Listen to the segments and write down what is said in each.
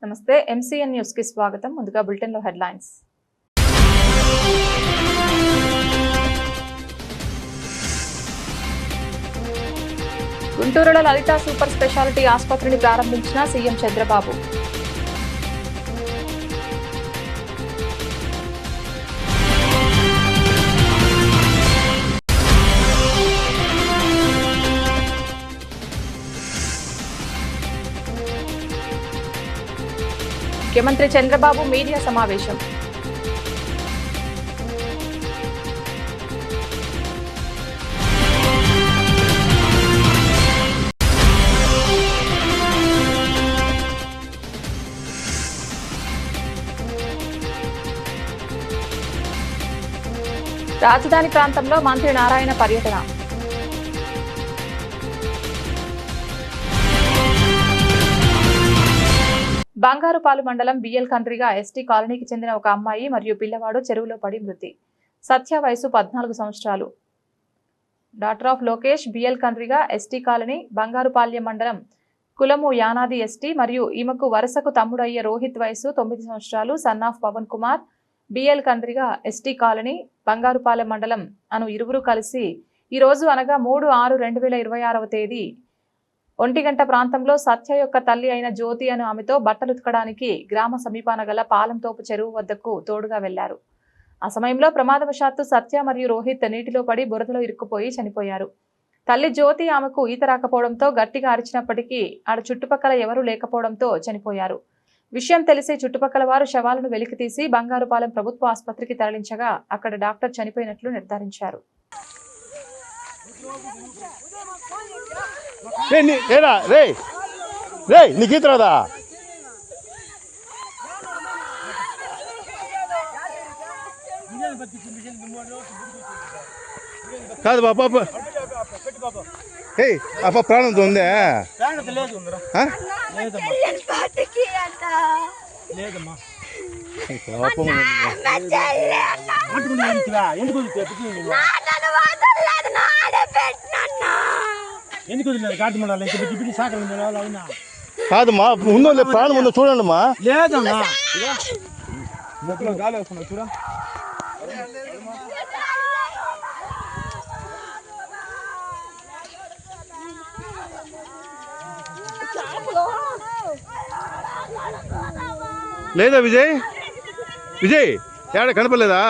నమస్తే MCN news కి స్వాగతం. ముందుగా బులెటిన్ లో హెడ్లైన్స్. గుంటూరులో లలిత సూపర్ స్పెషాలిటీ ఆసుపత్రిని ప్రారంభించిన సీఎం చంద్రబాబు. ముఖ్యమంత్రి చంద్రబాబు మీడియా సమావేశం. రాజధాని ప్రాంతంలో మంత్రి నారాయణ పర్యటన. బంగారుపాలు మండలం బిఎల్ కండ్రిగా ఎస్టీ కాలనీకి చెందిన ఒక అమ్మాయి మరియు పిల్లవాడు చెరువులో పడి మృతి. సత్య వయసు 14 సంవత్సరాలు. Daughter of Lokesh, BL Kandriga ST colony, Bangarupalyam మండలం, కులము యానాది ఎస్టీ మరియు ఈమెకు వరుసకు తమ్ముడు అయ్యే రోహిత్ వయసు 9 సంవత్సరాలు, son of Pavan Kumar, BL Kandriga ST colony, Bangarupalem మండలం అను ఇరువురు కలిసి ఈ రోజు అనగా 3/6/2026 తేదీ 1 గంట ప్రాంతంలో సత్య యొక్క తల్లి అయిన జ్యోతి అను ఆమెతో బట్టలు ఉతకడానికి గ్రామ సమీపాన గల పాలంతోపు చెరువు వద్దకు తోడుగా వెళ్లారు. ఆ సమయంలో ప్రమాదవశాత్తు సత్య మరియు రోహిత్ నీటిలో పడి బురదలో ఇరుక్కుపోయి చనిపోయారు. తల్లి జ్యోతి ఆమెకు ఈత రాకపోవడంతో గట్టిగా అరిచినప్పటికీ ఆడ చుట్టుపక్కల ఎవరూ లేకపోవడంతో చనిపోయారు. విషయం తెలిసి చుట్టుపక్కల వారు శవాలను వెలికితీసి బంగారుపాలెం ప్రభుత్వ ఆసుపత్రికి తరలించగా అక్కడ డాక్టర్ చనిపోయినట్లు నిర్ధారించారు. నీకు ఈత రాదా? కాదు బాబా, అప్ప ప్రాణంతో ఉందే? కాదమ్మా, ఉందో ప్రాణం ఉందో చూడండి అమ్మా. లేదమ్మా, గాలి వస్తున్నా చూడ. లేదా విజయ్? విజయ్ ఏడ కనపడలేదా?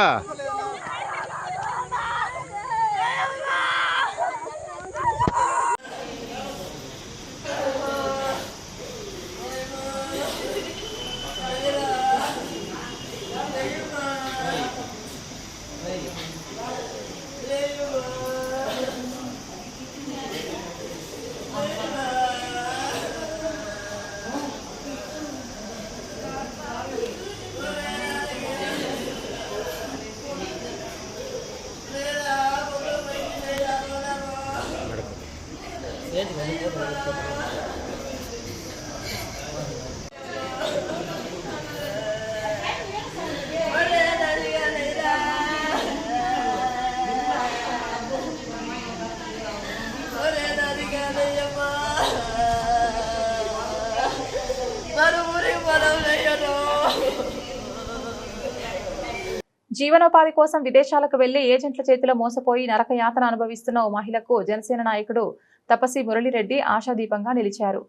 జీవనోపాధి కోసం విదేశాలకు వెళ్లి ఏజెంట్ల చేతిలో మోసపోయి నరకయాతన అనుభవిస్తున్న ఓ మహిళకు జనసేన నాయకుడు తపసి మురళిరెడ్డి ఆశాదీపంగా నిలిచారు.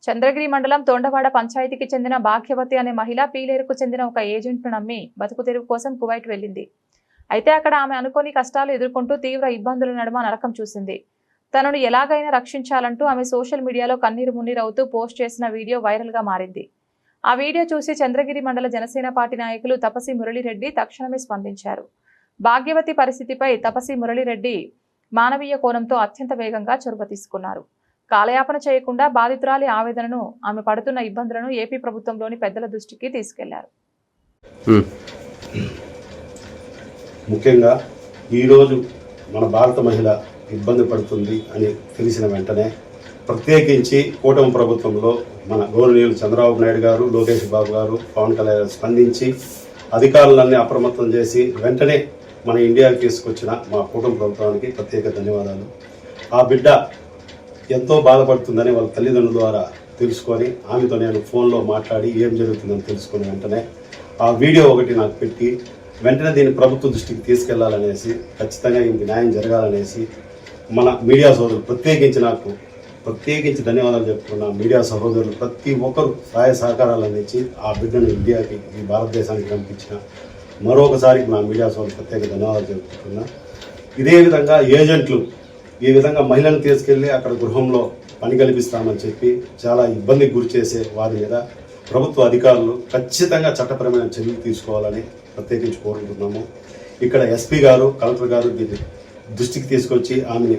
చంద్రగిరి మండలం తొండవాడ పంచాయతీకి చెందిన భాగ్యవతి అనే మహిళ పీలేరుకు చెందిన ఒక ఏజెంట్ను నమ్మి బతుకు తెరువు కోసం కువైట్ వెళ్లింది. అయితే అక్కడ ఆమె అనుకోని కష్టాలు ఎదుర్కొంటూ తీవ్ర ఇబ్బందుల నడుమ నరకం చూసింది. తనను ఎలాగైనా రక్షించాలంటూ ఆమె సోషల్ మీడియాలో కన్నీరు మున్నీరవుతూ పోస్ట్ చేసిన వీడియో వైరల్ గా మారింది. ఆ వీడియో చూసి చంద్రగిరి మండల జనసేన పార్టీ నాయకులు తపసి మురళిరెడ్డి తక్షణమే స్పందించారు. భాగ్యవతి పరిస్థితిపై తపసి మురళిరెడ్డి మానవీయ కోణంతో అత్యంత వేగంగా చొరవ తీసుకున్నారు. కాలయాపన చేయకుండా బాధితురాలి ఆవేదనను, ఆమె పడుతున్న ఇబ్బందులను ఏపీ ప్రభుత్వంలోని పెద్దల దృష్టికి తీసుకెళ్లారు. ముఖ్యంగా ఈరోజు మన భారత మహిళ ఇబ్బంది పడుతుంది అని తెలిసిన వెంటనే ప్రత్యేకించి కూటమి ప్రభుత్వంలో మన గౌరవనీయులు చంద్రబాబు నాయుడు గారు, లోకేష్ బాబు గారు, పవన్ కళ్యాణ్ స్పందించి అధికారులన్నీ అప్రమత్తం చేసి వెంటనే మన ఇండియాకి తీసుకొచ్చిన మా కూటమి ప్రభుత్వానికి ప్రత్యేక ధన్యవాదాలు. ఆ బిడ్డ ఎంతో బాధపడుతుందని వాళ్ళ తల్లిదండ్రుల ద్వారా తెలుసుకొని ఆమెతో నేను ఫోన్లో మాట్లాడి ఏం జరుగుతుందని తెలుసుకుని వెంటనే ఆ వీడియో ఒకటి నాకు పెట్టి వెంటనే దీన్ని ప్రభుత్వ దృష్టికి తీసుకెళ్లాలనేసి, ఖచ్చితంగా ఇంక న్యాయం జరగాలనేసి మన మీడియా సోదరులు ప్రత్యేకించి ధన్యవాదాలు చెప్తున్నా. మీడియా సహోదరులు ప్రతి ఒక్కరు సహాయ సహకారాలు అందించి ఆ బిడ్డను ఇండియాకి, ఈ భారతదేశానికి పంపించిన మరొకసారి నా మీడియా సోదరులు ప్రత్యేక ధన్యవాదాలు చెప్తున్నా. ఇదే విధంగా ఏజెంట్లు ఈ విధంగా మహిళను తీసుకెళ్లి అక్కడ గృహంలో పని కల్పిస్తామని చెప్పి చాలా ఇబ్బందికి గురి చేసే వారి మీద ప్రభుత్వ అధికారులు ఖచ్చితంగా చట్టపరమైన చర్యలు తీసుకోవాలని ప్రత్యేకించి కోరుకుంటున్నాము. ఇక్కడ ఎస్పీ గారు, కలెక్టర్ గారు దీన్ని దృష్టికి తీసుకొచ్చి ఆమెని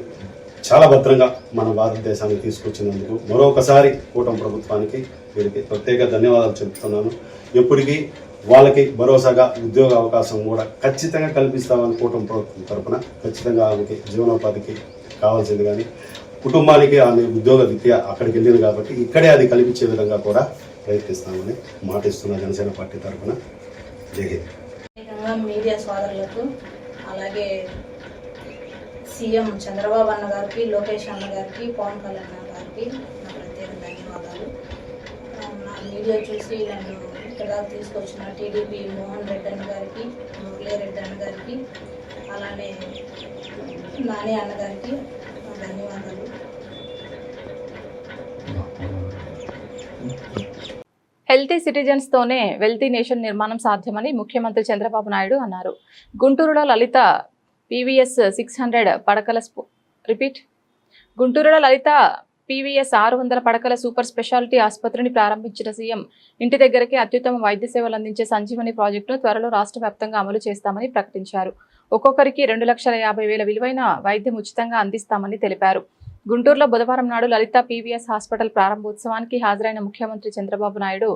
చాలా భద్రంగా మన భారతదేశానికి తీసుకొచ్చినందుకు మరొకసారి కూటమి ప్రభుత్వానికి వీరికి ప్రత్యేక ధన్యవాదాలు చెబుతున్నాను. ఎప్పటికీ వాళ్ళకి భరోసాగా ఉద్యోగ అవకాశం కూడా ఖచ్చితంగా కల్పిస్తామని కూటమి ప్రభుత్వం తరఫున ఖచ్చితంగా ఆమెకి జీవనోపాధికి కావాల్సింది, కానీ కుటుంబానికి ఆమె ఉద్యోగ విద్య అక్కడికి వెళ్ళింది కాబట్టి ఇక్కడే అది కల్పించే విధంగా కూడా ప్రయత్నిస్తామని మాటిస్తున్న జనసేన పార్టీ తరఫున. జై హింద్. మీడియా సోదరులకు, అలాగే సీఎం చంద్రబాబు అన్న గారికి, లోకేష్ అన్న గారికి, పవన్ కళ్యాణ్ అన్న గారికి నా ప్రత్యేక ధన్యవాదాలు. నా వీడియో చూసి నన్ను ఇక్కడ తీసుకొచ్చిన టీడీపీ మోహన్ రెడ్డి అన్న గారికి, మురళీ రెడ్డి అన్న గారికి, అలానే నాని అన్న గారికి ధన్యవాదాలు. హెల్తీ సిటిజన్స్ తోనే వెల్తీ నేషన్ నిర్మాణం సాధ్యమని ముఖ్యమంత్రి చంద్రబాబు నాయుడు అన్నారు. గుంటూరులో లలిత PVS 600 పడకల గుంటూరులో లలిత PVS 600 పడకల సూపర్ స్పెషాలిటీ ఆసుపత్రిని ప్రారంభించిన సీఎం ఇంటి దగ్గరకే అత్యుత్తమ వైద్య సేవలు అందించే సంజీవని ప్రాజెక్టును త్వరలో రాష్ట్ర వ్యాప్తంగా అమలు చేస్తామని ప్రకటించారు. ఒక్కొక్కరికి 2,50,000 విలువైన వైద్యం ఉచితంగా అందిస్తామని తెలిపారు. గుంటూరులో బుధవారం నాడు లలిత PVS హాస్పిటల్ ప్రారంభోత్సవానికి హాజరైన ముఖ్యమంత్రి చంద్రబాబు నాయుడు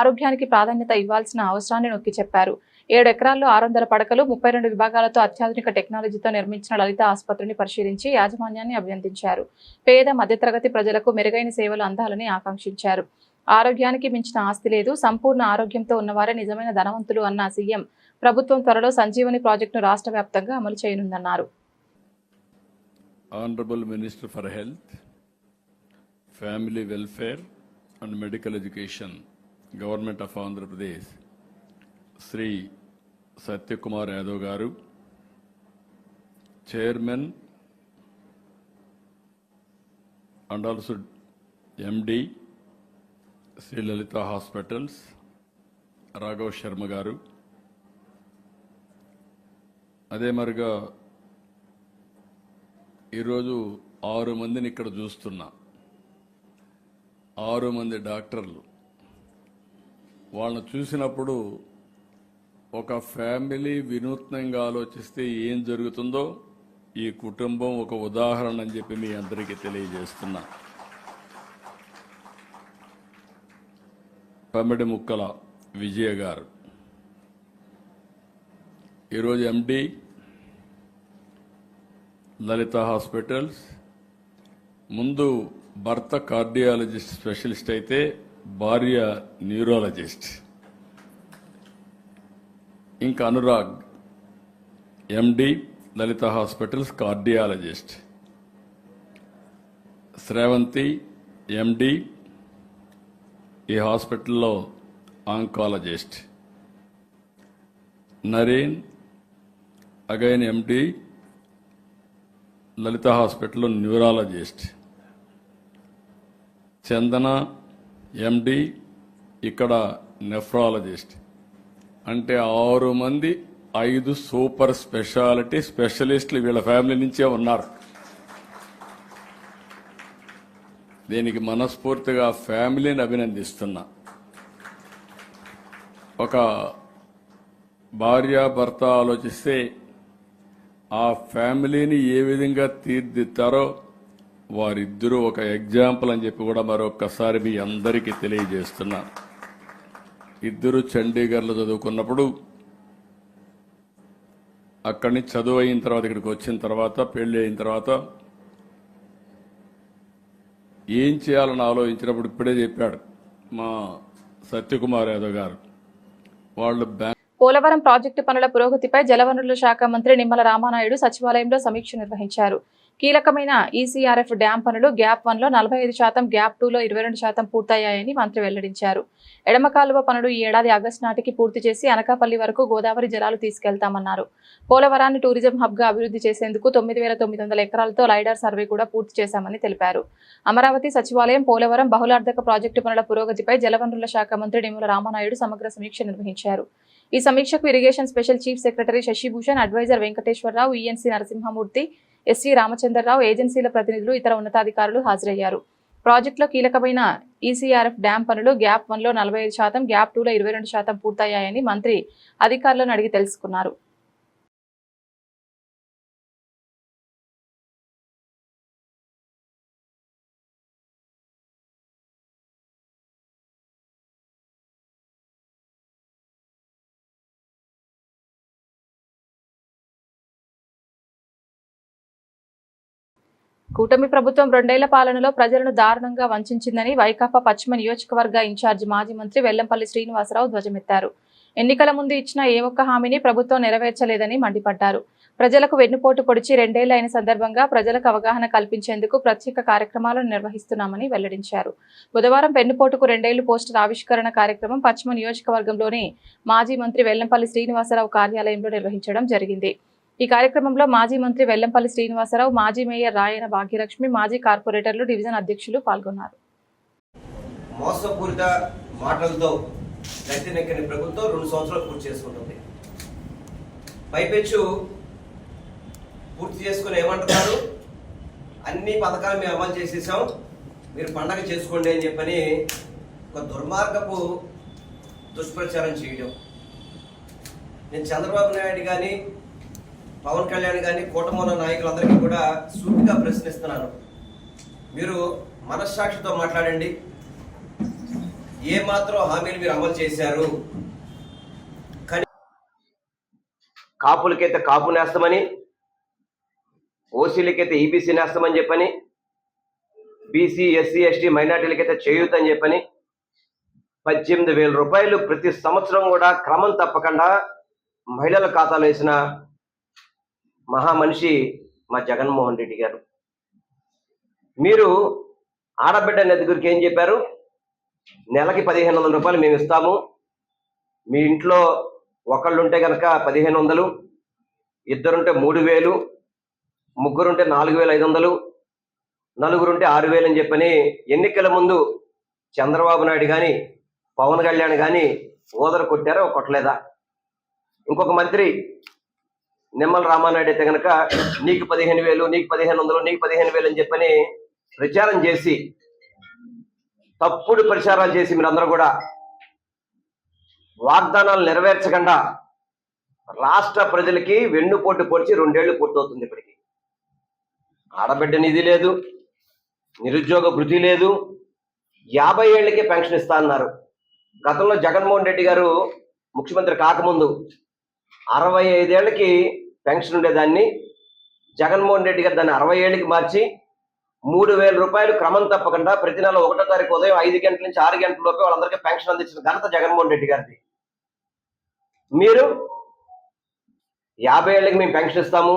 ఆరోగ్యానికి ప్రాధాన్యత ఇవ్వాల్సిన అవసరాన్ని నొక్కి చెప్పారు. 7 ఎకరాల్లో 600 పడకలు, 32 విభాగాలతో అత్యాధునిక టెక్నాలజీతో నిర్మించిన లలిత ఆసుపత్రిని పరిశీలించి యాజమాన్యాన్ని అభినందించారు. పేద మధ్యతరగతి ప్రజలకు మెరుగైన సేవలు అందాలని ఆకాంక్షించారు. ఆరోగ్యానికి మించిన ఆస్తి లేదు, సంపూర్ణ ఆరోగ్యంతో ఉన్నవారే నిజమైన ధనవంతులు అన్న సీఎం ప్రభుత్వం త్వరలో సంజీవని ప్రాజెక్టును రాష్ట్ర వ్యాప్తంగా అమలు చేయనుందన్నారు. Honorable Minister for Health, Family Welfare and Medical Education, Government of Andhra Pradesh, Sri Satyakumar Yadav Garu, Chairman and also MD, Sri Lalita Hospitals, Raghav Sharma Garu, అదే మరిగా ఈరోజు 6 మందిని ఇక్కడ చూస్తున్నా. 6 మంది డాక్టర్లు. వాళ్ళని చూసినప్పుడు ఒక ఫ్యామిలీ వినూత్నంగా ఆలోచిస్తే ఏం జరుగుతుందో ఈ కుటుంబం ఒక ఉదాహరణ అని చెప్పి మీ అందరికీ తెలియజేస్తున్నా. పమిడి ముక్కల విజయ గారు ఈరోజు MD లలిత హాస్పిటల్స్. ముందు భర్త కార్డియాలజిస్ట్ స్పెషలిస్ట్ అయితే భార్య న్యూరాలజిస్ట్. ఇంకా అనురాగ్ MD లలిత హాస్పిటల్స్ కార్డియాలజిస్ట్. శ్రావంతి MD ఈ హాస్పిటల్లో ఆంకాలజిస్ట్. నరేన్ అగైన్ MD లలిత హాస్పిటల్లో న్యూరాలజిస్ట్. చందన MD ఇక్కడ నెఫ్రాలజిస్ట్. అంటే 6 మంది 5 సూపర్ స్పెషాలిటీ స్పెషలిస్టులు వీళ్ళ ఫ్యామిలీ నుంచే ఉన్నారు. దీనికి మనస్ఫూర్తిగా ఫ్యామిలీని అభినందిస్తున్నా. ఒక భార్యాభర్త ఆలోచిస్తే ఆ ఫ్యామిలీని ఏ విధంగా తీర్దిద్దారో వారిద్దరూ ఒక ఎగ్జాంపుల్ అని చెప్పి కూడా మరొకసారి మీ అందరికీ తెలియజేస్తున్నా. ఇద్దరు చండీగఢ్లో చదువుకున్నప్పుడు అక్కడి నుంచి చదువు అయిన తర్వాత ఇక్కడికి వచ్చిన తర్వాత పెళ్లి అయిన తర్వాత ఏం చేయాలని ఆలోచించినప్పుడు ఇప్పుడే చెప్పాడు మా సత్యకుమార్ యాదవ్ గారు. వాళ్ళు పోలవరం ప్రాజెక్టు పనుల పురోగతిపై జలవనరుల శాఖ మంత్రి నిమ్మల రామానాయుడు సచివాలయంలో సమీక్ష నిర్వహించారు. కీలకమైన ఈసీఆర్ఎఫ్ డ్యాం పనులు గ్యాప్ 1లో 45%, గ్యాప్ 2లో 22% పూర్తయ్యాయని మంత్రి వెల్లడించారు. ఎడమ కాలువ పనులు ఈ ఏడాది ఆగస్టు నాటికి పూర్తి చేసి అనకాపల్లి వరకు గోదావరి జలాలు తీసుకెళ్తామన్నారు. పోలవరాన్ని టూరిజం హబ్గా అభివృద్ధి చేసేందుకు 9,900 ఎకరాలతో లైడార్ సర్వే కూడా పూర్తి చేశామని తెలిపారు. అమరావతి సచివాలయం, పోలవరం బహుళార్థక ప్రాజెక్టు పనుల పురోగతిపై జలవనరుల శాఖ మంత్రి నిమ్మల రామానాయుడు సమగ్ర సమీక్ష నిర్వహించారు. ఈ సమీక్షకు irrigation special chief secretary Shashibhushan, advisor Venkateswara Rao, ENC Narasimhamurthy, SE Ramachandra Rao, ఏజెన్సీల ప్రతినిధులు, ఇతర ఉన్నతాధికారులు హాజరయ్యారు. ప్రాజెక్టులో కీలకమైన ఈసీఆర్ఎఫ్ డ్యాం పనులు గ్యాప్ 1లో 45%, గ్యాప్ 2లో 22% పూర్తయ్యాయని మంత్రి అధికారులను అడిగి తెలుసుకున్నారు. కూటమి ప్రభుత్వం 2 ఏళ్ల పాలనలో ప్రజలను దారుణంగా వంచిందని వైకాపా పశ్చిమ నియోజకవర్గ ఇన్ఛార్జి మాజీ మంత్రి వెల్లంపల్లి శ్రీనివాసరావు ధ్వజమెత్తారు. ఎన్నికల ముందు ఇచ్చిన ఏ ఒక్క హామీని ప్రభుత్వం నెరవేర్చలేదని మండిపడ్డారు. ప్రజలకు వెన్నుపోటు పొడిచి 2 ఏళ్లు అయిన సందర్భంగా ప్రజలకు అవగాహన కల్పించేందుకు ప్రత్యేక కార్యక్రమాలను నిర్వహిస్తున్నామని వెల్లడించారు. బుధవారం వెన్నుపోటుకు 2 ఏళ్లు పోస్టర్ ఆవిష్కరణ కార్యక్రమం పశ్చిమ నియోజకవర్గంలోని మాజీ మంత్రి వెల్లంపల్లి శ్రీనివాసరావు కార్యాలయంలో నిర్వహించడం జరిగింది. ఈ కార్యక్రమంలో మాజీ మంత్రి వెల్లంపల్లి శ్రీనివాసరావు, మాజీ మేయర్ రాయన భాగ్యలక్ష్మి, మాజీ కార్పొరేటర్లు, డివిజన్ అధ్యక్షులు పాల్గొన్నారు. మోసపూరిత మాటలతో గద్దెనెక్కని ప్రభుత్వం 2 సంవత్సరాలు పూర్తి చేసుకుంటుంది. పైపెచ్చు పూర్తి చేసుకుని ఏమంటున్నారు, అన్ని పథకాలు మేము అమలు చేసేసాం, మీరు పండగ చేసుకోండి అని చెప్పని ఒక దుర్మార్గపు దుష్ప్రచారం చేయడం. నేను చంద్రబాబు నాయుడు కానీ పవన్ కళ్యాణ్ కానీ కూటమి నాయకులందరికీ కూడా సూటిగా ప్రశ్నిస్తున్నాను. మీరు మనస్సాక్షితో మాట్లాడండి. ఏ మాత్రం హామీలు మీరు అమలు చేశారు? కాపులకైతే కాపు నేస్తామని, ఓసీలకైతే ఈబీసీ నేస్తామని చెప్పని, బీసీ, ఎస్సీ, ఎస్టీ, మైనార్టీలకైతే చేయూతని చెప్పని 18,000 రూపాయలు ప్రతి సంవత్సరం కూడా క్రమం తప్పకుండా మహిళల ఖాతాలో వేసిన మహామనిషి మా జగన్మోహన్ రెడ్డి గారు. మీరు ఆడబిడ్డ నెదుగురికి ఏం చెప్పారు? నెలకి 1,500 రూపాయలు మేము ఇస్తాము, మీ ఇంట్లో ఒకళ్ళుంటే కనుక 1,500, ఇద్దరుంటే 3,000, ముగ్గురుంటే 4,500, నలుగురుంటే 6,000 అని చెప్పని ఎన్నికల ముందు చంద్రబాబు నాయుడు కానీ పవన్ కళ్యాణ్ కానీ ఓదర కొట్టారో కొట్టలేదా? ఇంకొక మంత్రి నిమ్మల రామానాయుడు అయితే కనుక నీకు 15,000, నీకు 1,500, నీకు 15,000 అని చెప్పని ప్రచారం చేసి, తప్పుడు ప్రచారాలు చేసి మీరందరూ కూడా వాగ్దానాలు నెరవేర్చకుండా రాష్ట్ర ప్రజలకి వెన్నుపోటు పొడిచి 2 ఏళ్లు పూర్తవుతుంది. ఇప్పటికి ఆడబిడ్డ నిధి లేదు, నిరుద్యోగ భృతి లేదు, 50 ఏళ్ళకే పెన్షన్ ఇస్తా అన్నారు. గతంలో జగన్మోహన్ రెడ్డి గారు ముఖ్యమంత్రి కాకముందు 65 ఏళ్ళకి పెన్షన్ ఉండేదాన్ని. జగన్మోహన్ రెడ్డి గారు దాన్ని 60 ఏళ్ళకి మార్చి 3,000 రూపాయలు క్రమం తప్పకుండా ప్రతి నెల 1వ తారీఖు ఉదయం 5 గంటల నుంచి 6 గంటల లోపే వాళ్ళందరికీ పెన్షన్ అందించిన ఘనత జగన్మోహన్ రెడ్డి గారిది. మీరు 50 ఏళ్ళకి మేము పెన్షన్ ఇస్తాము,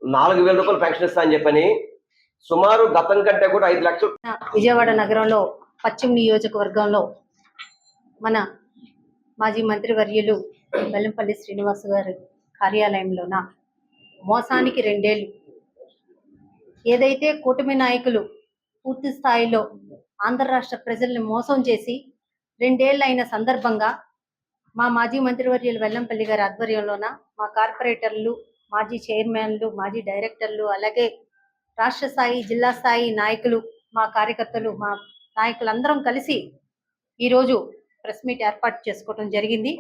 4,000 రూపాయలు పెన్షన్ ఇస్తా అని చెప్పని సుమారు గతం కంటే కూడా 5 లక్షలు. విజయవాడ నగరంలో పశ్చిమ నియోజకవర్గంలో మన మాజీ మంత్రివర్యులు వెల్లంపల్లి శ్రీనివాస్ గారి కార్యాలయంలోన మోసానికి 2 ఏళ్ళు, ఏదైతే కూటమి నాయకులు పూర్తి స్థాయిలో ఆంధ్ర రాష్ట్ర ప్రజల్ని మోసం చేసి 2 ఏళ్ళు అయిన సందర్భంగా మా మాజీ మంత్రివర్యులు వెల్లంపల్లి గారి ఆధ్వర్యంలోన మా కార్పొరేటర్లు, మాజీ చైర్మన్లు, మాజీ డైరెక్టర్లు, అలాగే రాష్ట్ర స్థాయి, జిల్లా స్థాయి నాయకులు, మా కార్యకర్తలు, మా నాయకులందరం కలిసి ఈరోజు ప్రెస్ మీట్ ఏర్పాటు చేసుకోవడం జరిగింది.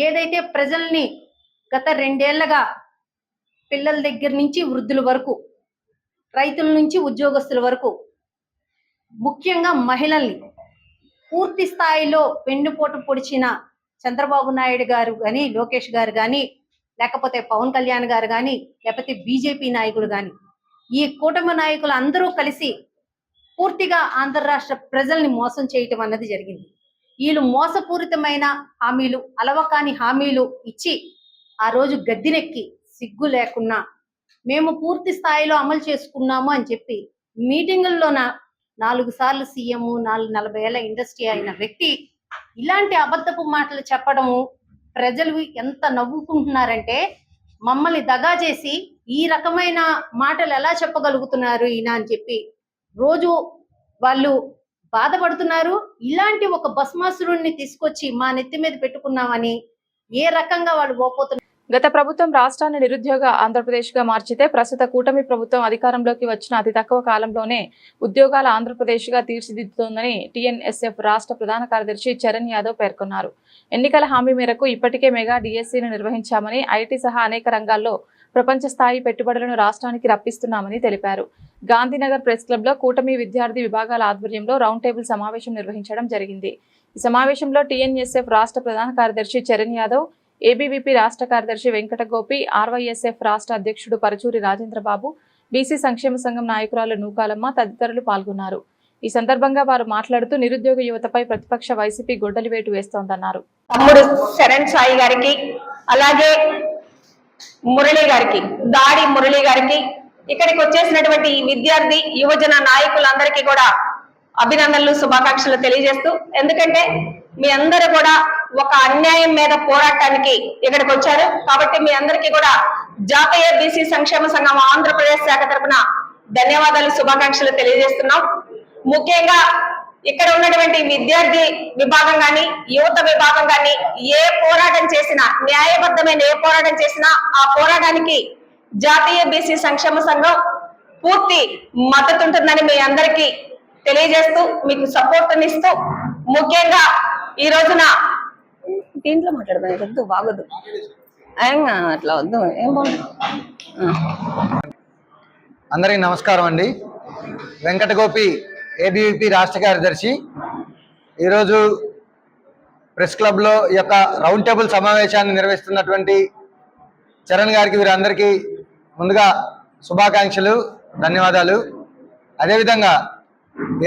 ఏదైతే ప్రజల్ని గత 2 ఏళ్లుగా పిల్లల దగ్గర నుంచి వృద్ధుల వరకు, రైతుల నుంచి ఉద్యోగస్తుల వరకు, ముఖ్యంగా మహిళల్ని పూర్తి స్థాయిలో వెన్నుపోటు పొడిచిన చంద్రబాబు నాయుడు గారు కానీ, లోకేష్ గారు కానీ, లేకపోతే పవన్ కళ్యాణ్ గారు కానీ, లేకపోతే బీజేపీ నాయకులు కానీ, ఈ కూటమి నాయకులు అందరూ కలిసి పూర్తిగా ఆంధ్ర రాష్ట్ర ప్రజల్ని మోసం చేయటం అన్నది జరిగింది. వీళ్ళు మోసపూరితమైన హామీలు, అలవకాని హామీలు ఇచ్చి ఆ రోజు గద్దెనెక్కి సిగ్గు లేకున్నా మేము పూర్తి స్థాయిలో అమలు చేసుకున్నాము అని చెప్పి మీటింగుల్లో 4 సార్లు సీఎం 40 ఏళ్ల ఇండస్ట్రీ అయిన వ్యక్తి ఇలాంటి అబద్ధపు మాటలు చెప్పడము ప్రజలు ఎంత నవ్వుకుంటున్నారంటే, మమ్మల్ని దగా చేసి ఈ రకమైన మాటలు ఎలా చెప్పగలుగుతున్నారు ఈయన అని చెప్పి రోజు వాళ్ళు బాధపడుతున్నారు. ఇలాంటి ఒక భస్మాసురుణ్ణి తీసుకొచ్చి మా నెత్తి మీద పెట్టుకున్నామని ఏ రకంగా వాళ్ళు పోపోతున్నారు. గత ప్రభుత్వం రాష్ట్రాన్ని నిరుద్యోగ ఆంధ్రప్రదేశ్గా మార్చితే ప్రస్తుత కూటమి ప్రభుత్వం అధికారంలోకి వచ్చిన అతి తక్కువ కాలంలోనే ఉద్యోగాల ఆంధ్రప్రదేశ్గా తీర్చిదిద్దుతోందని టీఎన్ఎస్ఎఫ్ రాష్ట్ర ప్రధాన కార్యదర్శి చరణ్ యాదవ్ పేర్కొన్నారు. ఎన్నికల హామీ మేరకు ఇప్పటికే మెగా డిఎస్సీని నిర్వహించామని, ఐటీ సహా అనేక రంగాల్లో ప్రపంచ స్థాయి పెట్టుబడులను రాష్ట్రానికి రప్పిస్తున్నామని తెలిపారు. గాంధీనగర్ ప్రెస్ క్లబ్లో కూటమి విద్యార్థి విభాగాల ఆధ్వర్యంలో రౌండ్ టేబుల్ సమావేశం నిర్వహించడం జరిగింది. ఈ సమావేశంలో టీఎన్ఎస్ఎఫ్ రాష్ట్ర ప్రధాన కార్యదర్శి చరణ్ యాదవ్, ఏబీవీపీ రాష్ట్ర కార్యదర్శి వెంకటగోపి, ఆర్వైఎస్ఎఫ్ రాష్ట్ర అధ్యక్షుడు పరచూరి రాజేంద్రబాబు, బీసీ సంక్షేమ సంఘం నాయకురాలు నూకాలమ్మ తదితరులు పాల్గొన్నారు. ఈ సందర్భంగా వారు మాట్లాడుతూ నిరుద్యోగ యువతపై ప్రతిపక్ష వైసీపీ గొడ్డలి వేటు వేస్తోందన్నారు. తమ్ముడు శరణ్ సాయి గారికి, అలాగే మురళి గారికి, దాడి మురళి గారికి, ఇక్కడికి వచ్చేసినటువంటి విద్యార్థి యువజన నాయకులందరికీ కూడా అభినందనలు, శుభాకాంక్షలు తెలియజేస్తూ, ఎందుకంటే మీ అందరూ కూడా ఒక అన్యాయం మీద పోరాటానికి ఇక్కడికి వచ్చారు కాబట్టి మీ అందరికీ కూడా జాతీయ బీసీ సంక్షేమ సంఘం ఆంధ్రప్రదేశ్ శాఖ తరఫున ధన్యవాదాలు, శుభాకాంక్షలు తెలియజేస్తున్నాం. ముఖ్యంగా ఇక్కడ ఉన్నటువంటి విద్యార్థి విభాగం కానీ, యువత విభాగం కానీ ఏ పోరాటం చేసినా, న్యాయబద్ధమైన ఏ పోరాటం చేసినా ఆ పోరాటానికి జాతీయ బీసీ సంక్షేమ సంఘం పూర్తి మద్దతు ఉంటుందని మీ అందరికీ తెలియజేస్తూ, మీకు సపోర్ట్ ఇస్తూ, ముఖ్యంగా ఈ రోజున దీంట్లో మాట్లాడదాం, వద్దు బాగోదు, అట్లా వద్దు, ఏం బాగుంది. అందరికీ నమస్కారం అండి. వెంకటగోపి, ఏబీవీపీ రాష్ట్ర కార్యదర్శి. ఈరోజు ప్రెస్ క్లబ్లో ఈ యొక్క రౌండ్ టేబుల్ సమావేశాన్ని నిర్వహిస్తున్నటువంటి చరణ్ గారికి, వీరందరికీ ముందుగా శుభాకాంక్షలు, ధన్యవాదాలు. అదేవిధంగా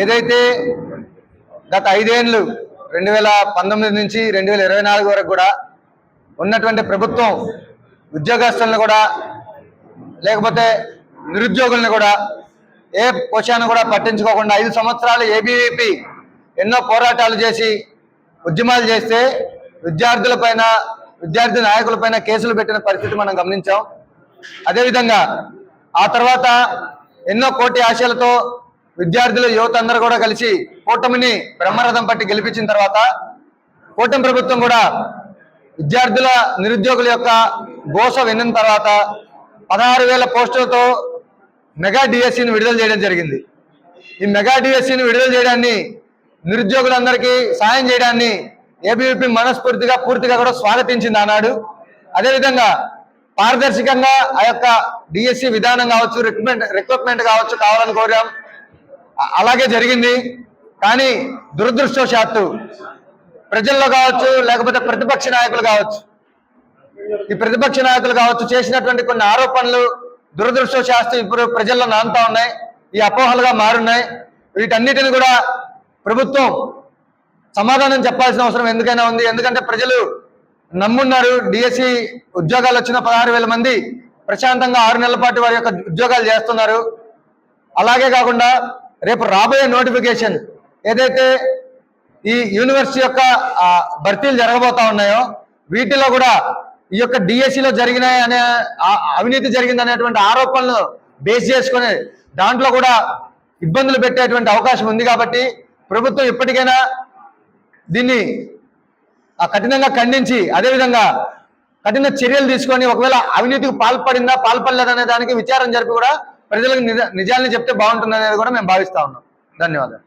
ఏదైతే గత 5 ఏళ్ళు 2019 నుంచి 2024 వరకు కూడా ఉన్నటువంటి ప్రభుత్వం ఉద్యోగస్తులను కూడా లేకపోతే నిరుద్యోగులను కూడా ఏ పోషాన్ని కూడా పట్టించుకోకుండా 5 సంవత్సరాలు ఏబీవీపీ ఎన్నో పోరాటాలు చేసి ఉద్యమాలు చేస్తే విద్యార్థులపైన, విద్యార్థి నాయకులపైన కేసులు పెట్టిన పరిస్థితి మనం గమనించాం. అదేవిధంగా ఆ తర్వాత ఎన్నో కోటి ఆశయాలతో విద్యార్థులు, యువత అందరూ కూడా కలిసి కూటమిని బ్రహ్మరథం పట్టి గెలిపించిన తర్వాత కూటమి ప్రభుత్వం కూడా విద్యార్థుల, నిరుద్యోగుల యొక్క ఘోష విన్న తర్వాత 16,000 పోస్టులతో మెగా డిఎస్సీని విడుదల చేయడం జరిగింది. ఈ మెగా డిఎస్సీని విడుదల చేయడాన్ని, నిరుద్యోగులందరికీ సాయం చేయడాన్ని ఏబీవీపీ మనస్ఫూర్తిగా పూర్తిగా కూడా స్వాగతించింది ఆనాడు. అదేవిధంగా పారదర్శకంగా ఆ యొక్క డిఎస్సీ విధానం కావచ్చు, రిక్రూట్మెంట్ కావచ్చు కావాలని కోరాం. అలాగే జరిగింది. కానీ దురదృష్టవశాత్తు ప్రజల్లో కావచ్చు, లేకపోతే ప్రతిపక్ష నాయకులు కావచ్చు, ఈ ప్రతిపక్ష నాయకులు కావచ్చు చేసినటువంటి కొన్ని ఆరోపణలు దురదృష్టవశాత్తు ఇప్పుడు ప్రజల్లో నానుతా ఉన్నాయి, ఈ అపోహలుగా మారున్నాయి. వీటన్నిటిని కూడా ప్రభుత్వం సమాధానం చెప్పాల్సిన అవసరం ఎందుకైనా ఉంది. ఎందుకంటే ప్రజలు నమ్మున్నారు. డిఎస్సి ఉద్యోగాలు వచ్చిన 16,000 మంది ప్రశాంతంగా 6 నెలల పాటు వారి యొక్క ఉద్యోగాలు చేస్తున్నారు. అలాగే కాకుండా రేపు రాబోయే నోటిఫికేషన్ ఏదైతే ఈ యూనివర్సిటీ యొక్క భర్తీలు జరగబోతా ఉన్నాయో వీటిలో కూడా ఈ యొక్క డిఎస్సిలో జరిగినాయి అనే అవినీతి జరిగింది అనేటువంటి ఆరోపణలు బేస్ చేసుకుని దాంట్లో కూడా ఇబ్బందులు పెట్టేటువంటి అవకాశం ఉంది. కాబట్టి ప్రభుత్వం ఇప్పటికైనా దీన్ని కఠినంగా ఖండించి, అదేవిధంగా కఠిన చర్యలు తీసుకొని ఒకవేళ అవినీతికి పాల్పడిందా పాల్పడలేదనే దానికి విచారణ జరిపి కూడా ప్రజలకు నిజాన్ని చెప్తే బాగుంటుంది అనేది కూడా మేము భావిస్తా ఉన్నాం. ధన్యవాదాలు.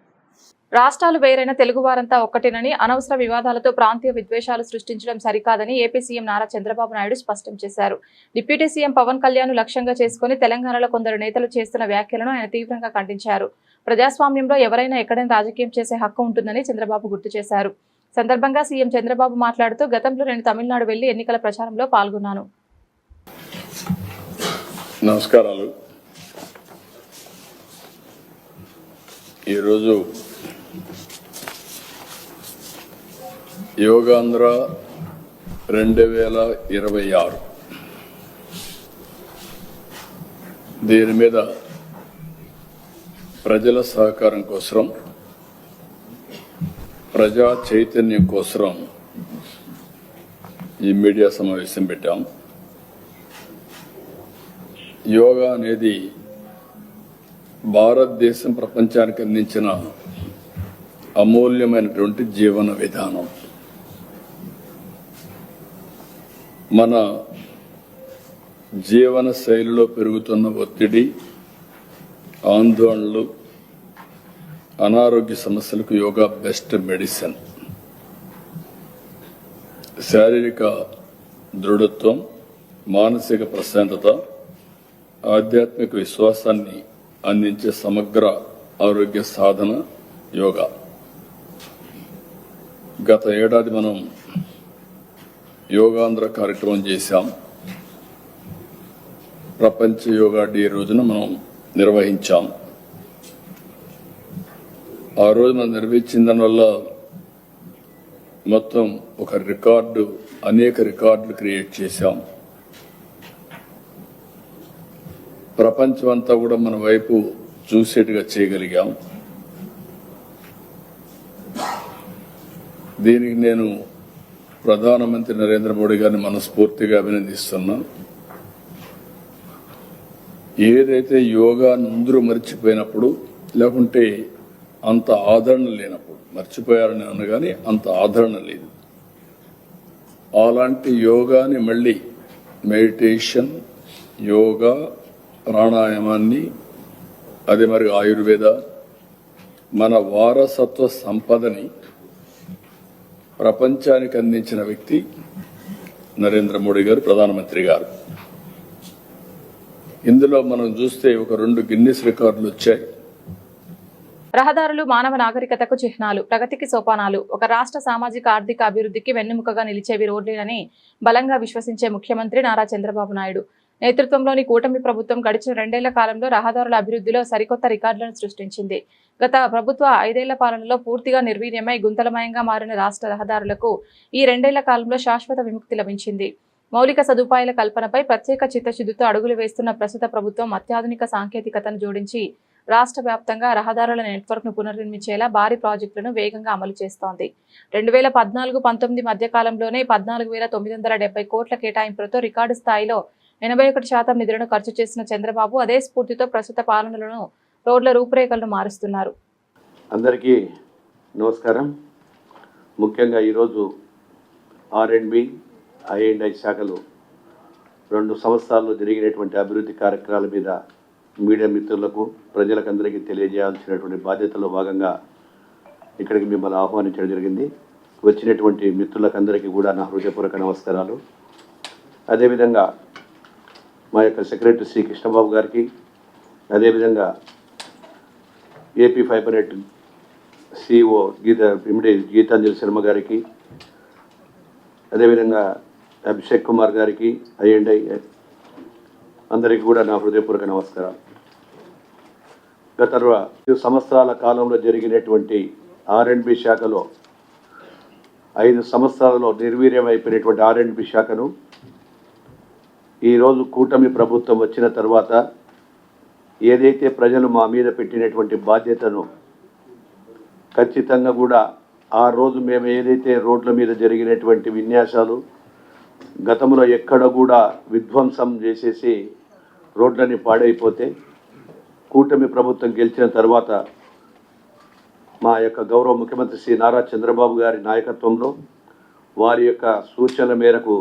రాష్ట్రాలు వేరైన తెలుగువారంతా ఒక్కటేనని, అనవసర వివాదాలతో ప్రాంతీయ విద్వేషాలు సృష్టించడం సరికాదని ఏపీ సీఎం నారా చంద్రబాబు నాయుడు స్పష్టం చేశారు. డిప్యూటీ సీఎం పవన్ కళ్యాణ్ లక్ష్యంగా చేసుకుని తెలంగాణలో కొందరు నేతలు చేస్తున్న వ్యాఖ్యలను ఆయన తీవ్రంగా ఖండించారు. ప్రజాస్వామ్యంలో ఎవరైనా ఎక్కడైనా రాజకీయం చేసే హక్కు ఉంటుందని చంద్రబాబు గుర్తు చేశారు. సందర్భంగా సీఎం చంద్రబాబు మాట్లాడుతూ, గతంలో నేను తమిళనాడు వెళ్లి ఎన్నికల ప్రచారంలో పాల్గొన్నాను. నమస్కారాలు. ఈరోజు యోగాంధ్ర 2026 దీని మీద ప్రజల సహకారం కోసం, ప్రజా చైతన్యం కోసం ఈ మీడియా సమావేశం పెట్టాం. యోగా అనేది భారతదేశం ప్రపంచానికి అందించిన అమూల్యమైనటువంటి జీవన విధానం. మన జీవన శైలిలో పెరుగుతున్న ఒత్తిడి, ఆందోళనలు, అనారోగ్య సమస్యలకు యోగా బెస్ట్ మెడిసిన్. శారీరక దృఢత్వం, మానసిక ప్రశాంతత, ఆధ్యాత్మిక విశ్వాసాన్ని అందించే సమగ్ర ఆరోగ్య సాధన యోగా. గత ఏడాది మనం యోగాంధ్ర కార్యక్రమం చేశాం. ప్రపంచ యోగా డే రోజున మనం నిర్వహించాం. ఆ రోజు మనం నిర్వహించిన దానివల్ల మొత్తం ఒక రికార్డు, అనేక రికార్డులు క్రియేట్ చేశాం. ప్రపంచం అంతా కూడా మన వైపు చూసేట్టుగా చేయగలిగాం. దీనికి నేను ప్రధానమంత్రి నరేంద్ర మోడీ గారిని మనస్ఫూర్తిగా అభినందిస్తున్నా. ఏదైతే యోగా అందరూ మర్చిపోయినప్పుడు, లేకుంటే అంత ఆదరణ లేనప్పుడు, మర్చిపోయారని అనగానే అంత ఆదరణ లేదు, అలాంటి యోగాని మళ్ళీ మెడిటేషన్, యోగా, ప్రాణాయామాన్ని, అదే మరి ఆయుర్వేద, మన వారసత్వ సంపదని ప్రపంచానికి అందించిన వ్యక్తి నరేంద్ర మోడీ గారు, ప్రధానమంత్రి గారు. ఇందులో మనం చూస్తే ఒక 2 గిన్నిస్ రికార్డులు వచ్చాయి. రహదారులు మానవ నాగరికతకు చిహ్నాలు, ప్రగతికి సోపానాలు. ఒక రాష్ట్ర సామాజిక ఆర్థిక అభివృద్ధికి వెన్నెముకగా నిలిచేవి రోడ్లేనని బలంగా విశ్వసించే ముఖ్యమంత్రి నారా చంద్రబాబు నాయుడు నేతృత్వంలోని కూటమి ప్రభుత్వం గడిచిన 2 ఏళ్ల కాలంలో రహదారుల అభివృద్ధిలో సరికొత్త రికార్డులను సృష్టించింది. గత ప్రభుత్వ 5 ఏళ్ల పాలనలో పూర్తిగా నిర్వీర్యమై గుంతలమయంగా మారిన రాష్ట్ర రహదారులకు ఈ 2 ఏళ్ల కాలంలో శాశ్వత విముక్తి లభించింది. మౌలిక సదుపాయాల కల్పనపై ప్రత్యేక చిత్తశుద్ధితో అడుగులు వేస్తున్న ప్రస్తుత ప్రభుత్వం అత్యాధునిక సాంకేతికతను జోడించి రాష్ట్ర వ్యాప్తంగా రహదారుల నెట్వర్క్ ను పునర్నిర్మించేలా భారీ ప్రాజెక్టులను వేగంగా అమలు చేస్తోంది. 2014-19 మధ్య కాలంలోనే 14,970 కోట్ల కేటాయింపులతో రికార్డు స్థాయిలో 81% నిధులను ఖర్చు చేసిన చంద్రబాబు అదే స్ఫూర్తితో ప్రస్తుత పాలనలను, రోడ్ల రూపురేఖలను మారుస్తున్నారు. అందరికీ నమస్కారం. ముఖ్యంగా ఈరోజు R&B, I&I శాఖలు 2 సంవత్సరాల్లో జరిగినటువంటి అభివృద్ధి కార్యక్రమాల మీద మీడియా మిత్రులకు, ప్రజలకు అందరికీ తెలియజేయాల్సినటువంటి బాధ్యతలో భాగంగా ఇక్కడికి మిమ్మల్ని ఆహ్వానించడం జరిగింది. వచ్చినటువంటి మిత్రులకు అందరికీ కూడా నా హృదయపూర్వక నమస్కారాలు. అదేవిధంగా మా యొక్క సెక్రటరీ శ్రీ కృష్ణబాబు గారికి, అదేవిధంగా AP fibre net CEO Geetanjali Sharma గారికి, అదేవిధంగా అభిషేక్ కుమార్ గారికి, I&I అందరికీ కూడా నా హృదయపూర్వక నమస్కారాలు. గత 2 సంవత్సరాల కాలంలో జరిగినటువంటి R&B శాఖలో 5 సంవత్సరాలలో నిర్వీర్యం అయిపోయినటువంటి R&B శాఖను ఈరోజు కూటమి ప్రభుత్వం వచ్చిన తర్వాత ఏదైతే ప్రజలు మా మీద పెట్టినటువంటి బాధ్యతను ఖచ్చితంగా కూడా ఆ రోజు మేము ఏదైతే రోడ్ల మీద జరిగినటువంటి విన్యాసాలు, గతంలో ఎక్కడ కూడా విధ్వంసం చేసేసి రోడ్లని పాడైపోతే కూటమి ప్రభుత్వం గెలిచిన తర్వాత మా యొక్క గౌరవ ముఖ్యమంత్రి శ్రీ నారా చంద్రబాబు గారి నాయకత్వంలో వారి యొక్క సూచనల మేరకు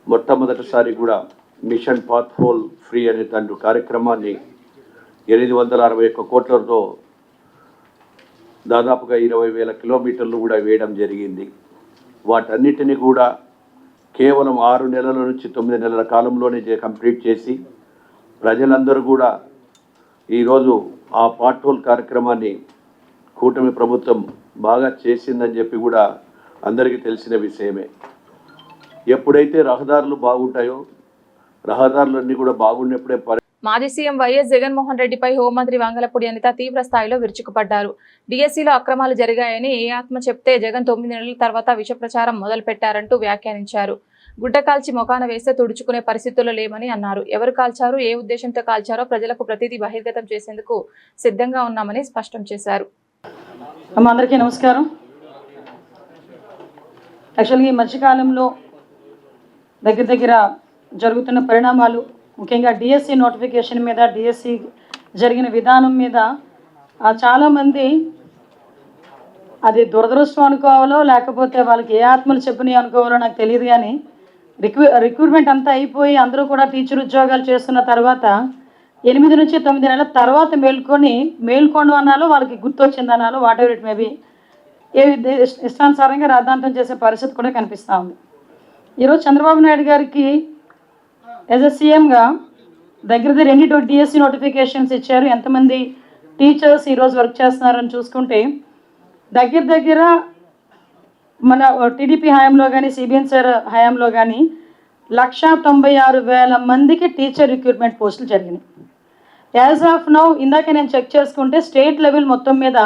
మొట్టమొదటిసారి కూడా మిషన్ పాత్ హోల్ ఫ్రీ అనే తండ్రి కార్యక్రమాన్ని 861 కోట్లతో దాదాపుగా 20,000 కిలోమీటర్లు కూడా వేయడం జరిగింది. వాటన్నిటిని కూడా కేవలం 6 నెలల నుంచి 9 నెలల కాలంలోనే కంప్లీట్ చేసి ప్రజలందరూ కూడా ఈరోజు ఆ పాత్ హోల్ కార్యక్రమాన్ని కూటమి ప్రభుత్వం బాగా చేసిందని చెప్పి కూడా అందరికీ తెలిసిన విషయమే. ఎప్పుడైతే రహదారులు బాగుంటాయో, రహదారులన్నీ కూడా బాగున్నప్పుడే మాజీ సీఎం వైఎస్ జగన్మోహన్ రెడ్డిపై హోంమంత్రి వంగలపూడి అనిత తీవ్ర స్థాయిలో విరుచుకుపడ్డారు. డిఎస్సీలో అక్రమాలు జరిగాయని ఏ ఆత్మ చెప్తే జగన్ 9 నెలల తర్వాత విష ప్రచారం మొదలుపెట్టారంటూ వ్యాఖ్యానించారు. గుడ్డ కాల్చి మొఖాన వేస్తే తుడుచుకునే పరిస్థితుల్లో లేమని అన్నారు. ఎవరు కాల్చారు, ఏ ఉద్దేశంతో కాల్చారో ప్రజలకు ప్రతిదీ బహిర్గతం చేసేందుకు సిద్ధంగా ఉన్నామని స్పష్టం చేశారు. అందరికీ నమస్కారం. యాక్చువల్గా ఈ మధ్యకాలంలో దగ్గర జరుగుతున్న పరిణామాలు, ముఖ్యంగా డిఎస్సి నోటిఫికేషన్ మీద, డిఎస్సి జరిగిన విధానం మీద చాలామంది అది దురదృష్టం అనుకోవాలో లేకపోతే వాళ్ళకి ఏ ఆత్మలు చెప్పని అనుకోవాలో నాకు తెలియదు, కానీ రిక్రూట్మెంట్ అంతా అయిపోయి అందరూ కూడా టీచర్ ఉద్యోగాలు చేస్తున్న తర్వాత 8 నుంచి 9 నెలల తర్వాత మేల్కొండు అనాలో వాళ్ళకి గుర్తొచ్చింది అనాలో వాట్ ఎవర్ ఇట్ మేబీ ఏ ఇష్టానుసారంగా రాద్ధాంతం చేసే పరిస్థితి కూడా కనిపిస్తూ ఉంది. ఈరోజు చంద్రబాబు నాయుడు గారికి యాజ్ ఎ సీఎంగా దగ్గర 2 డిఎస్సి నోటిఫికేషన్స్ ఇచ్చారు. ఎంతమంది టీచర్స్ ఈరోజు వర్క్ చేస్తున్నారని చూసుకుంటే దగ్గర మన టీడీపీ హయాంలో కానీ సిబిఎన్ సార్ హయాంలో కానీ 196,000 మందికి టీచర్ రిక్రూట్మెంట్ పోస్టులు జరిగినాయి. యాజ్ ఆఫ్ నౌ ఇందాక నేను చెక్ చేసుకుంటే స్టేట్ లెవెల్ మొత్తం మీద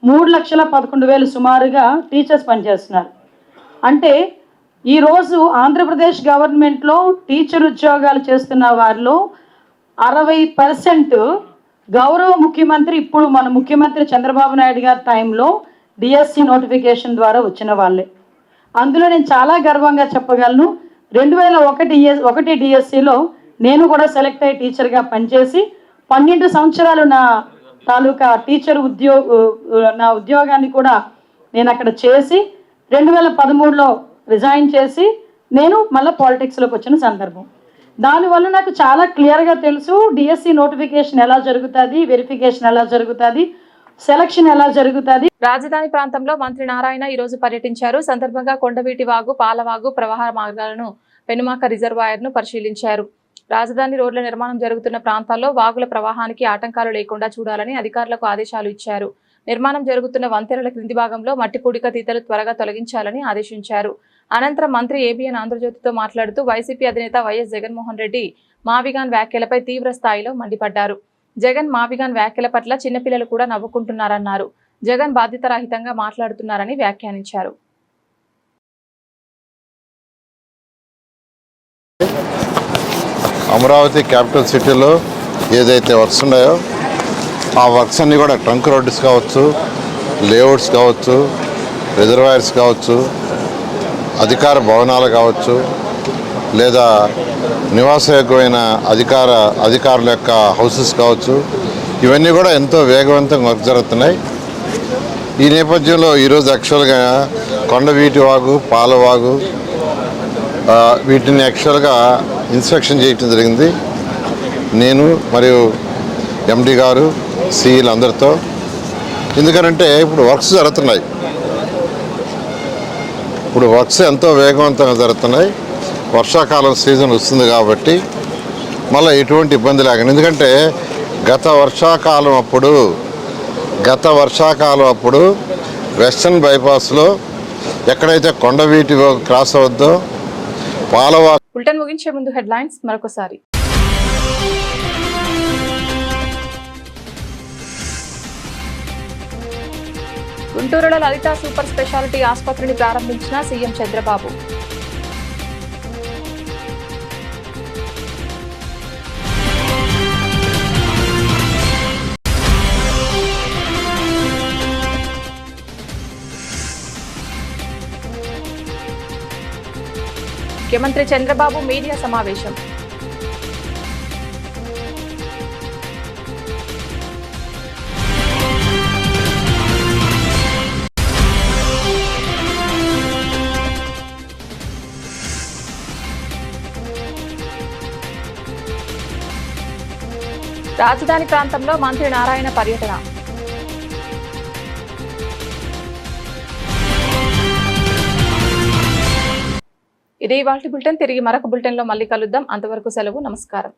3,11,000 సుమారుగా టీచర్స్ పనిచేస్తున్నారు. అంటే ఈరోజు ఆంధ్రప్రదేశ్ గవర్నమెంట్లో టీచర్ ఉద్యోగాలు చేస్తున్న వారిలో 60% గౌరవ ముఖ్యమంత్రి, ఇప్పుడు మన ముఖ్యమంత్రి చంద్రబాబు నాయుడు గారి టైంలో డిఎస్సి నోటిఫికేషన్ ద్వారా వచ్చిన వాళ్ళే. అందులో నేను చాలా గర్వంగా చెప్పగలను, 2001 డిఎస్సిలో నేను కూడా సెలెక్ట్ అయ్యి టీచర్గా పనిచేసి 12 సంవత్సరాలు నా తాలూకా టీచర్ నా ఉద్యోగాన్ని కూడా నేను అక్కడ చేసి 2013లో రిజైన్ చేసి నేను మళ్ళీ పాలిటిక్స్లోకి వచ్చిన సందర్భం. దానివల్ల నాకు చాలా క్లియర్గా తెలుసు డిఎస్సి నోటిఫికేషన్ ఎలా జరుగుతుంది, వెరిఫికేషన్ ఎలా జరుగుతుంది, సెలక్షన్ ఎలా జరుగుతుంది. రాజధాని ప్రాంతంలో మంత్రి నారాయణ ఈరోజు పర్యటించారు. సందర్భంగా కొండవీటి వాగు, పాలవాగు ప్రవాహ మార్గాలను, పెనుమాక రిజర్వాయర్ను పరిశీలించారు. రాజధాని రోడ్ల నిర్మాణం జరుగుతున్న ప్రాంతాల్లో వాగుల ప్రవాహానికి ఆటంకాలు లేకుండా చూడాలని అధికారులకు ఆదేశాలు ఇచ్చారు. నిర్మాణం జరుగుతున్న వంతెనల క్రింది భాగంలో మట్టి పూడిక తీతలు త్వరగా తొలగించాలని ఆదేశించారు. అనంతరం మంత్రి ఏబిఎన్ ఆంధ్రజ్యోతితో మాట్లాడుతూ వైసీపీ అధినేత వైఎస్ జగన్మోహన్ రెడ్డి మావిగాన్ వ్యాఖ్యలపై తీవ్ర స్థాయిలో మండిపడ్డారు. జగన్ మావిగాన్ వ్యాఖ్యల పట్ల చిన్నపిల్లలు కూడా నవ్వుకుంటున్నారన్నారు. జగన్ బాధ్యతారహితంగా మాట్లాడుతున్నారని వ్యాఖ్యానించారు. అమరావతి క్యాపిటల్ సిటీలో ఏదైతే వర్క్స్ ఉన్నాయో ఆ వర్క్స్ అన్నీ కూడా ట్రంక్ రోడ్స్ కావచ్చు, లేఅవుట్స్ కావచ్చు, రిజర్వాయర్స్ కావచ్చు, అధికార భవనాలు కావచ్చు, లేదా నివాసయోగ్యమైన అధికారుల యొక్క హౌసెస్ కావచ్చు, ఇవన్నీ కూడా ఎంతో వేగవంతంగా వర్క్ జరుగుతున్నాయి. ఈ నేపథ్యంలో ఈరోజు యాక్చువల్గా కొండవీటి వాగు, పాలవాగు వీటిని యాక్చువల్గా ఇన్స్పెక్షన్ చేయటం జరిగింది. నేను మరియు ఎండి గారు, సిఈలు అందరితో. ఎందుకంటే ఇప్పుడు వర్క్స్ జరుగుతున్నాయి, ఇప్పుడు వర్క్స్ ఎంతో వేగవంతంగా జరుగుతున్నాయి. వర్షాకాలం సీజన్ వస్తుంది కాబట్టి మళ్ళీ ఎటువంటి ఇబ్బంది లేకుండా, ఎందుకంటే గత వర్షాకాలం అప్పుడు వెస్టర్న్ బైపాస్లో ఎక్కడైతే కొండవీటి క్రాస్ అవుద్దో పాలవా. బులెటిన్ ముగించే ముందు హెడ్లైన్స్ మరొకసారి. గుంటూరులో లలిత సూపర్ స్పెషాలిటీ ఆసుపత్రిని ప్రారంభించిన సీఎం చంద్రబాబు. ముఖ్యమంత్రి చంద్రబాబు మీడియా సమావేశం. రాజధాని ప్రాంతంలో మంత్రి నారాయణ పర్యటన. ఇదే ఇవాల్టి బులెటిన్. తిరిగి మరొక బులెటిన్లో మళ్ళీ కలుద్దాం. అంతవరకు సెలవు. నమస్కారం.